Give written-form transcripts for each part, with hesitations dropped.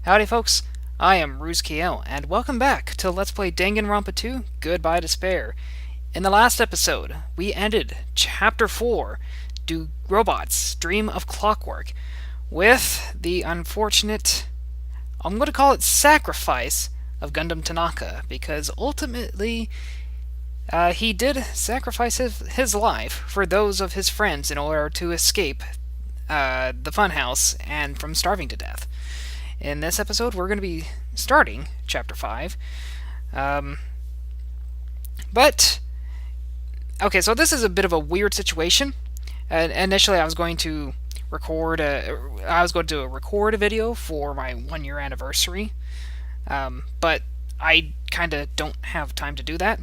Howdy folks, I am Ruzkiel, and welcome back to Let's Play Danganronpa 2, Goodbye Despair. In the last episode, we ended Chapter 4, Do Robots Dream of Clockwork, with the unfortunate, I'm going to call it sacrifice, of Gundam Tanaka, because ultimately, he did sacrifice his life for those of his friends in order to escape the funhouse and from starving to death. In this episode, we're going to be starting Chapter 5. Okay, so this is a bit of a weird situation. Initially, I was going to record a video for my 1-year anniversary, but I kind of don't have time to do that.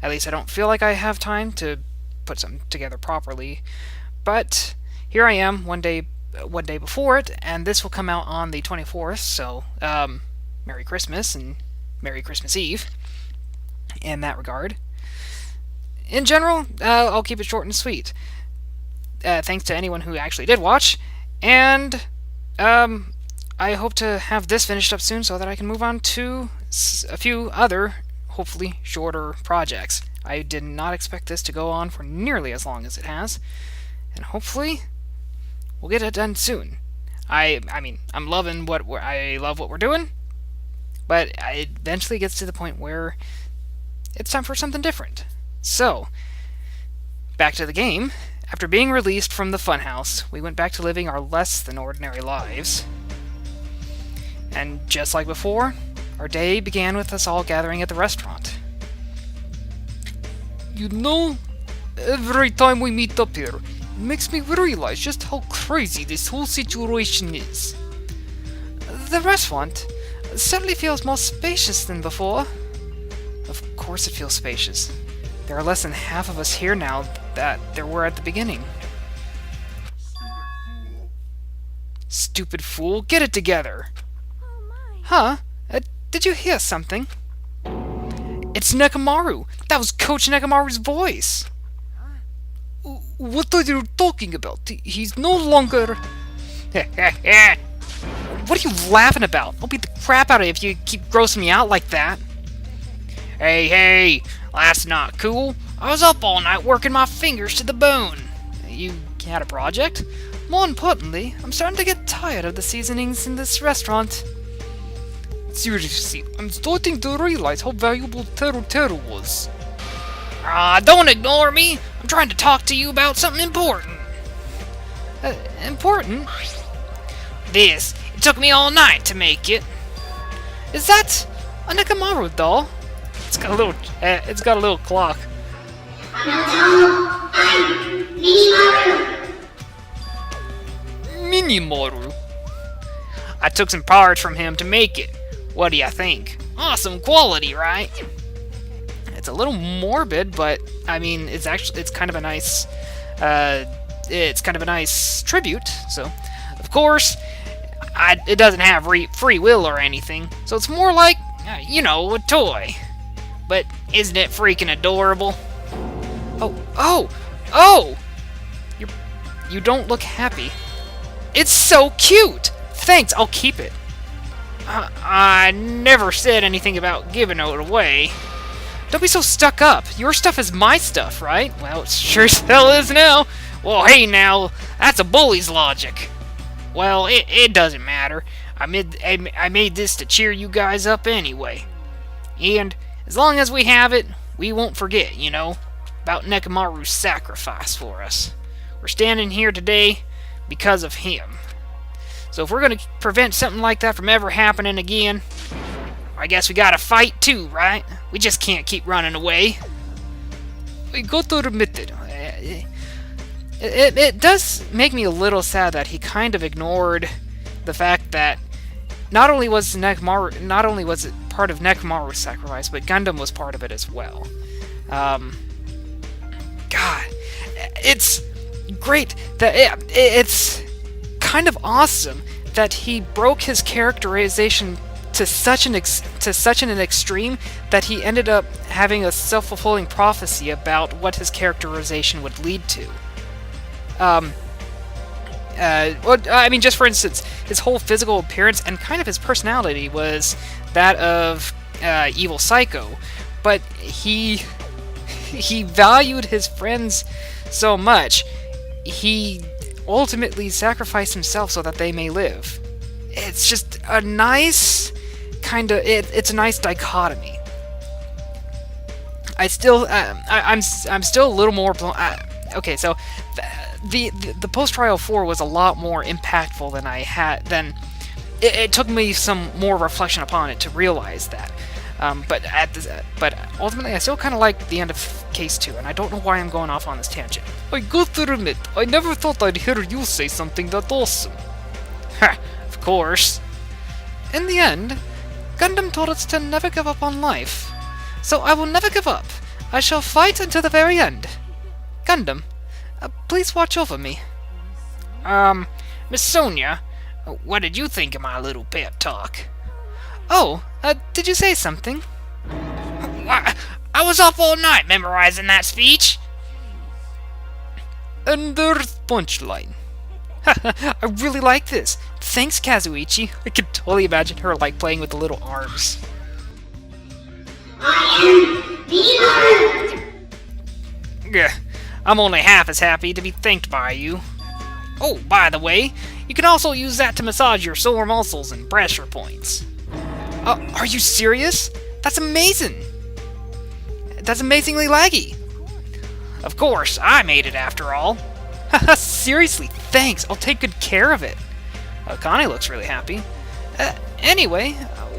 At least I don't feel like I have time to put something together properly. But here I am, one day before it, and this will come out on the 24th, so Merry Christmas and Merry Christmas Eve in that regard. In general, I'll keep it short and sweet. Thanks to anyone who actually did watch, and I hope to have this finished up soon so that I can move on to a few other, hopefully shorter projects. I did not expect this to go on for nearly as long as it has, and hopefully we'll get it done soon. I love what we're doing, but it eventually gets to the point where it's time for something different. So, back to the game. After being released from the funhouse, we went back to living our less than ordinary lives. And just like before, our day began with us all gathering at the restaurant. You know, every time we meet up here, it makes me realize just how crazy this whole situation is. The restaurant certainly feels more spacious than before. Of course it feels spacious. There are less than half of us here now that there were at the beginning. Stupid fool, get it together! Huh? Did you hear something? It's Nekomaru! That was Coach Nekomaru's voice! What are you talking about? He's no longer... What are you laughing about? I'll beat the crap out of you if you keep grossing me out like that. Hey, that's not cool. I was up all night working my fingers to the bone. You had a project? More importantly, I'm starting to get tired of the seasonings in this restaurant. Seriously, I'm starting to realize how valuable Teru was. Don't ignore me! I'm trying to talk to you about something important. Important? This. It took me all night to make it. Is that a Nekomaru doll? It's got a little clock. Minimaru. I took some parts from him to make it. What do you think? Awesome quality, right? It's a little morbid, but I mean, it's kind of a nice tribute. So, of course, it doesn't have free will or anything. So it's more like, a toy. But isn't it freaking adorable? Oh! You don't look happy. It's so cute! Thanks, I'll keep it. I never said anything about giving it away. Don't be so stuck up. Your stuff is my stuff, right? Well, it sure as hell is now. Well, hey now, that's a bully's logic. Well, it doesn't matter. I made this to cheer you guys up anyway. And as long as we have it, we won't forget, about Nekomaru's sacrifice for us. We're standing here today because of him. So if we're going to prevent something like that from ever happening again, I guess we gotta fight too, right? We just can't keep running away. We got to admit it. It does make me a little sad that he kind of ignored the fact that not only was it part of Nekomaru's sacrifice, but Gundam was part of it as well. God, it's great that it's kind of awesome that he broke his characterization to such an extreme that he ended up having a self-fulfilling prophecy about what his characterization would lead to. Well, I mean, just for instance, his whole physical appearance and kind of his personality was that of evil psycho, but he valued his friends so much, he ultimately sacrificed himself so that they may live. It's just a nice kind of it's a nice dichotomy. I'm still a little more okay, so the post-trial 4 was a lot more impactful than it took me some more reflection upon it to realize that. But ultimately, I still kind of like the end of Case 2, and I don't know why I'm going off on this tangent. I got to admit, I never thought I'd hear you say something that awesome. Ha, of course. In the end, Gundam told us to never give up on life. So I will never give up. I shall fight until the very end. Gundam, please watch over me. Miss Sonia, what did you think of my little pep talk? Oh, did you say something? I was up all night memorizing that speech. And there's punchline. I really like this. Thanks, Kazuichi. I can totally imagine her like playing with the little arms. Yeah, I'm only half as happy to be thanked by you. Oh, by the way, you can also use that to massage your sore muscles and pressure points. Are you serious? That's amazing! That's amazingly laggy! Of course, I made it after all. Seriously, thanks, I'll take good care of it. Akane looks really happy. Anyway,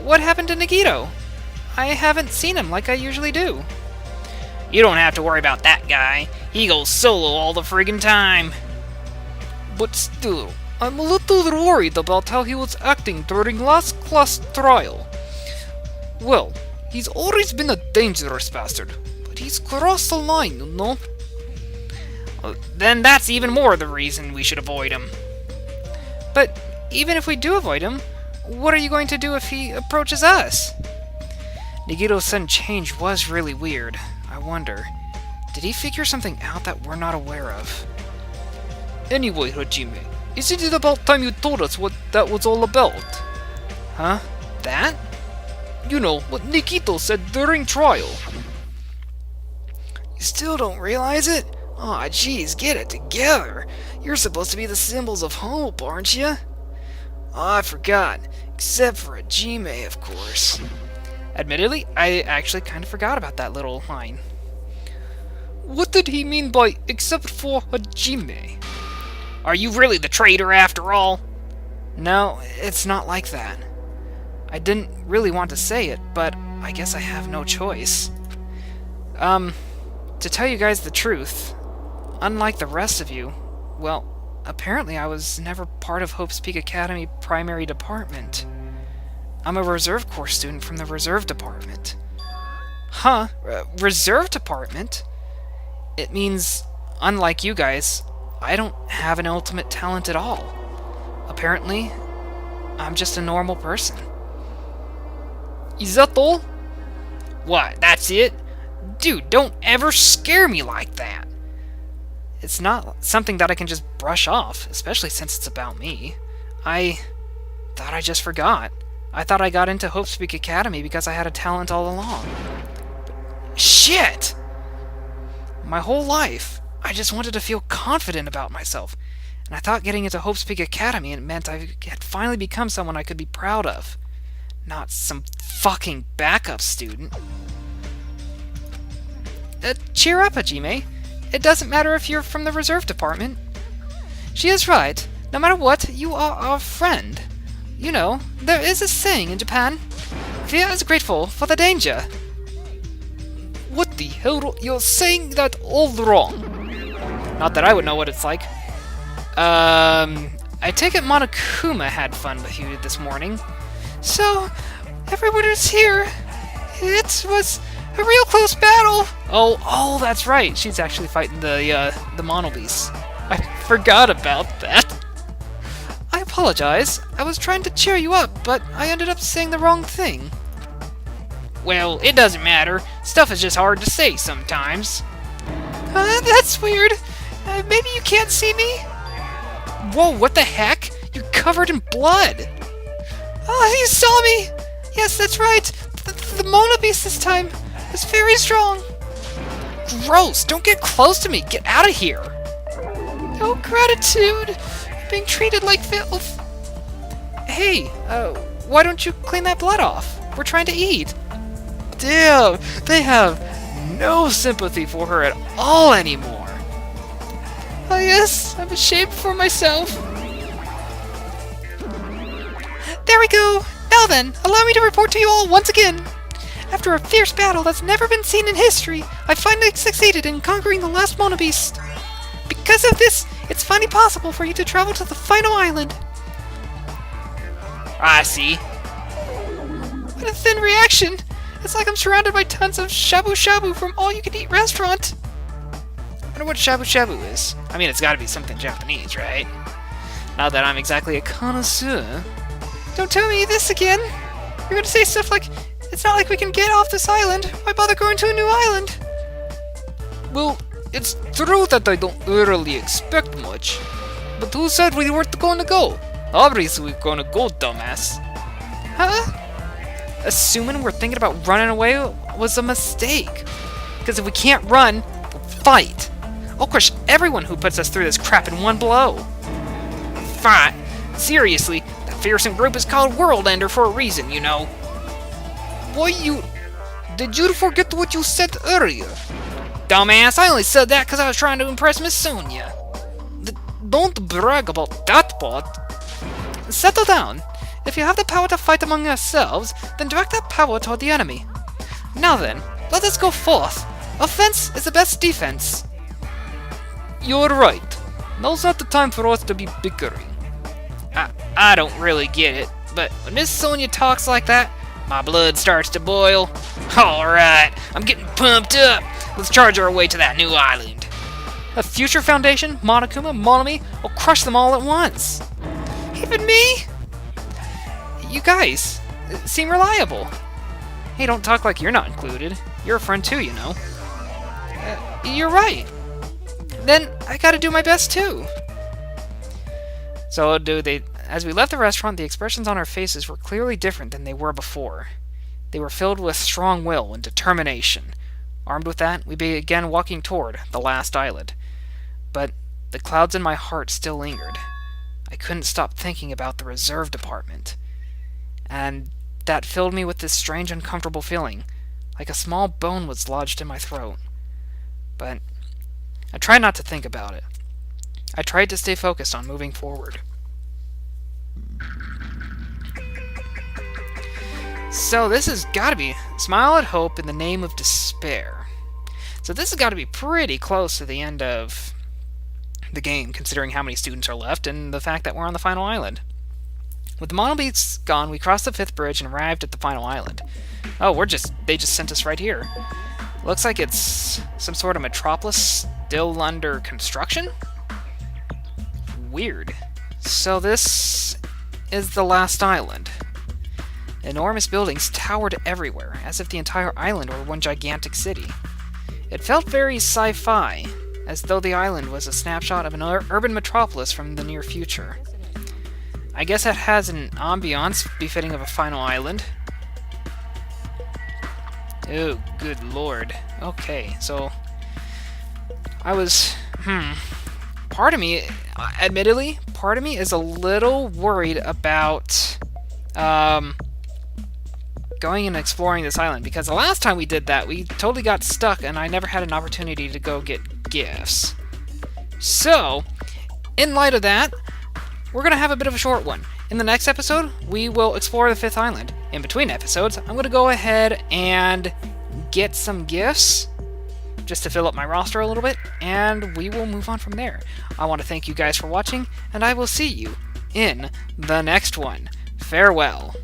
what happened to Nagito? I haven't seen him like I usually do. You don't have to worry about that guy. He goes solo all the friggin' time. But still, I'm a little worried about how he was acting during last class trial. Well, he's always been a dangerous bastard, but he's crossed the line, you know? Well, then that's even more the reason we should avoid him. But even if we do avoid him, what are you going to do if he approaches us? Nagito's sudden change was really weird. I wonder, did he figure something out that we're not aware of? Anyway, Hajime, isn't it about time you told us what that was all about? Huh? That? You know, what Nikito said during trial. You still don't realize it? Aw, jeez, get it together. You're supposed to be the symbols of hope, aren't you? Oh, I forgot. Except for Hajime, of course. Admittedly, I actually kind of forgot about that little line. What did he mean by except for Hajime? Are you really the traitor after all? No, it's not like that. I didn't really want to say it, but I guess I have no choice. To tell you guys the truth, unlike the rest of you, well, apparently I was never part of Hope's Peak Academy primary department. I'm a reserve corps student from the reserve department. Huh? Reserve department? It means, unlike you guys, I don't have an ultimate talent at all. Apparently, I'm just a normal person. Is that all? What, that's it? Dude, don't ever scare me like that. It's not something that I can just brush off, especially since it's about me. I thought I just forgot. I thought I got into Hope's Peak Academy because I had a talent all along. But shit! My whole life, I just wanted to feel confident about myself. And I thought getting into Hope's Peak Academy meant I had finally become someone I could be proud of. Not some fucking backup student. Cheer up, Hajime. It doesn't matter if you're from the reserve department. She is right. No matter what, you are our friend. You know, there is a saying in Japan, fear is grateful for the danger. What the hell? You're saying that all wrong. Not that I would know what it's like. I take it Monokuma had fun with you this morning. So, everyone is here. It was a real close battle. Oh, that's right. She's actually fighting the Monobeast. I forgot about that. I apologize. I was trying to cheer you up, but I ended up saying the wrong thing. Well, it doesn't matter. Stuff is just hard to say sometimes. That's weird. Maybe you can't see me? Whoa, what the heck? You're covered in blood! Oh, you saw me! Yes, that's right! The Mona Beast this time is very strong! Gross! Don't get close to me! Get out of here! No gratitude! I'm being treated like filth! Hey, why don't you clean that blood off? We're trying to eat! Damn! They have no sympathy for her at all anymore! Oh yes, I'm ashamed for myself. There we go! Now then, allow me to report to you all once again! After a fierce battle that's never been seen in history, I finally succeeded in conquering the last Mona Beast. Because of this, it's finally possible for you to travel to the final island. I see. What a thin reaction! It's like I'm surrounded by tons of shabu-shabu from all-you-can-eat restaurant. I wonder what shabu shabu is. I mean, it's gotta be something Japanese, right? Not that I'm exactly a connoisseur. Don't tell me this again! You're gonna say stuff like, it's not like we can get off this island. Why bother going to a new island? Well, it's true that I don't really expect much. But who said we weren't gonna go? Obviously we're gonna go, dumbass. Huh? Assuming we're thinking about running away was a mistake. Because if we can't run, we'll fight. I'll crush everyone who puts us through this crap in one blow. Fine. Seriously, that fearsome group is called World Ender for a reason, you know. Why did you forget what you said earlier? Dumbass, I only said that because I was trying to impress Miss Sonia. Don't brag about that part. Settle down. If you have the power to fight among yourselves, then direct that power toward the enemy. Now then, let us go forth. Offense is the best defense. You're right. Now's not the time for us to be bickering. I don't really get it, but when Miss Sonia talks like that, my blood starts to boil. Alright, I'm getting pumped up. Let's charge our way to that new island. A future foundation, Monokuma, Monomi, will crush them all at once. Even me? You guys seem reliable. Hey, don't talk like you're not included. You're a friend too, you know. You're right. Then I gotta do my best too. So, as we left the restaurant, the expressions on our faces were clearly different than they were before. They were filled with strong will and determination. Armed with that, we began walking toward the last island. But the clouds in my heart still lingered. I couldn't stop thinking about the reserve department. And that filled me with this strange, uncomfortable feeling, like a small bone was lodged in my throat. But I tried not to think about it. I tried to stay focused on moving forward. So this has got to be Smile at Hope in the Name of Despair. So this has got to be pretty close to the end of the game, considering how many students are left and the fact that we're on the final island. With the Mono Beats gone, we crossed the 5th bridge and arrived at the final island. Oh, they just sent us right here. Looks like it's some sort of metropolis still under construction? Weird. So this is the last island. Enormous buildings towered everywhere, as if the entire island were one gigantic city. It felt very sci-fi, as though the island was a snapshot of an urban metropolis from the near future. I guess it has an ambiance befitting of a final island. Oh, good lord. Okay, so part of me, admittedly, part of me is a little worried about going and exploring this island, because the last time we did that, we totally got stuck and I never had an opportunity to go get gifts. So, in light of that, we're going to have a bit of a short one. In the next episode, we will explore the 5th island. In between episodes, I'm going to go ahead and get some gifts, just to fill up my roster a little bit, and we will move on from there. I want to thank you guys for watching, and I will see you in the next one. Farewell.